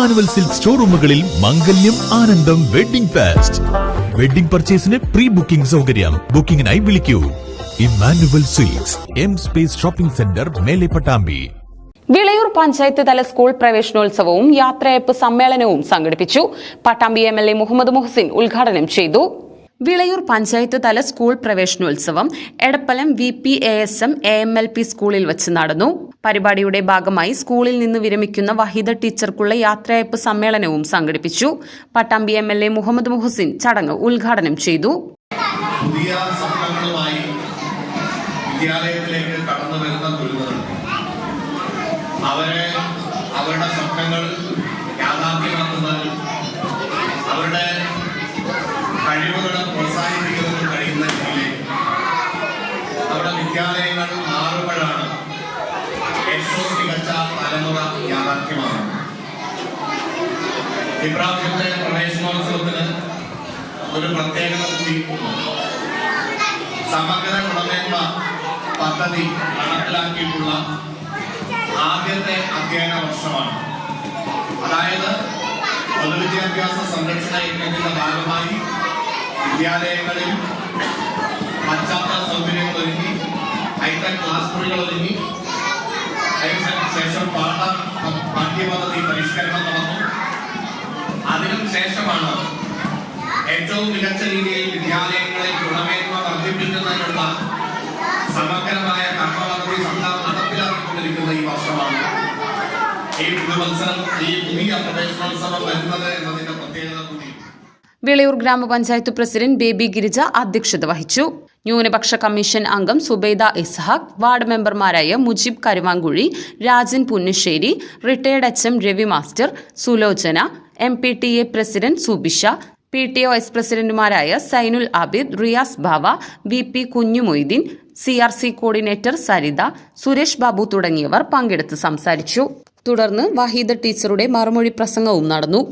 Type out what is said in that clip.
Emmanuel silk സ്റ്റോറൂമുകളിൽ Mangalyam Anandam wedding fest. Wedding പർച്ചേസിന് pre booking സൗകര്യം. ബുക്കിംഗിനായി വിളിക്കൂ Immanuel silks, M space shopping centre, Mele Pattambi. Vilayur panchayat തല സ്കൂൾ പ്രവേശനോത്സവവും യാത്രയയപ്പ് സമ്മേളനവും സംഘടിപ്പിച്ചു. പട്ടാമ്പി MLA മുഹമ്മദ് മുഹസിൻ ഉദ്ഘാടനം ചെയ്തു. വിളയൂർ പഞ്ചായത്ത് തല സ്കൂൾ പ്രവേശനോത്സവം എടപ്പലം VPASM AMLP സ്കൂളിൽ വച്ച് നടന്നു. പരിപാടിയുടെ ഭാഗമായി സ്കൂളിൽ നിന്ന് വിരമിക്കുന്ന വഹീദ ടീച്ചർക്കുള്ള യാത്രയയപ്പ് സമ്മേളനവും സംഘടിപ്പിച്ചു. പട്ടാമ്പി MLA മുഹമ്മദ് മുഹസിൻ ചടങ്ങ് ഉദ്ഘാടനം ചെയ്തു. പുതിയ സ്വപ്നങ്ങളുമായി വിദ്യാലയത്തിലേക്ക് കടന്നു വരുന്ന കുരുന്നുകൾ അവരുടെ സ്വപ്നങ്ങൾ യാഥാർത്ഥ്യമാക്കുന്നതിൽ അവരുടെ കഴിവുകളെ പ്രോത്സാഹിപ്പിക്കുന്നതിന് കഴിയുന്ന രീതിയിലേക്ക് നമ്മുടെ വിദ്യാലയങ്ങൾ മാറുമ്പോഴാണ് ഏറ്റവും മികച്ച തലമുറ യാഥാർത്ഥ്യമാകുന്നത്. ഇപ്രാവശ്യത്തെ പ്രവേശനോത്സവത്തിന് ഒരു പ്രത്യേകത കൂടി സമഗ്ര ഗുണമേന്മ പദ്ധതി നടപ്പിലാക്കിയിട്ടുള്ള ആദ്യത്തെ അധ്യയന വർഷമാണ്. അതായത് പൊതുവിദ്യാഭ്യാസ സംരക്ഷണ യജ്ഞത്തിന്റെ ഭാഗമായി വിദ്യാലയങ്ങളിൽ പശ്ചാത്തല സൗകര്യങ്ങൾ ഒരുക്കി, ഹൈടെക് ക്ലാസ് മുറികൾ ഒരുക്കി, ശേഷം പാഠ്യപദ്ധതി പരിഷ്കരണം നടന്നു. അതിനും ശേഷമാണ് ഏറ്റവും മികച്ച രീതിയിൽ വിദ്യാലയങ്ങളിൽ ഗുണമേന്മ വർദ്ധിപ്പിക്കുന്നതിനുള്ള സമഗ്രമായ കർമ്മപദ്ധതി സർക്കാർ നടപ്പിലാക്കിക്കൊണ്ടിരിക്കുന്ന ഈ വർഷമാണ് ഈ പുതിയ പ്രവേശനോത്സവം വരുന്നത് എന്നതിന്റെ പ്രത്യേകത കൂടി. വിളയൂർ ഗ്രാമപഞ്ചായത്ത് പ്രസിഡന്റ് ബേബി ഗിരിജ അധ്യക്ഷത വഹിച്ചു. ന്യൂനപക്ഷ കമ്മീഷൻ അംഗം സുബൈദ ഇസ്ഹാഖ്, വാർഡ് മെമ്പർമാരായ Mujeeb Karuvankuzhi, Rajan Punnassery, retired HM Ravi master, Sulochana, MPTA president Subisha, PTA vice പ്രസിഡന്റുമാരായ Zainul Abid, Riyas Bava, VP Kunjumoideen, CRC coordinator Saritha, Suresh Babu തുടങ്ങിയവർ പങ്കെടുത്ത് സംസാരിച്ചു. തുടർന്ന് വഹീദ ടീച്ചറുടെ മറുമൊഴി പ്രസംഗവും നടന്നു.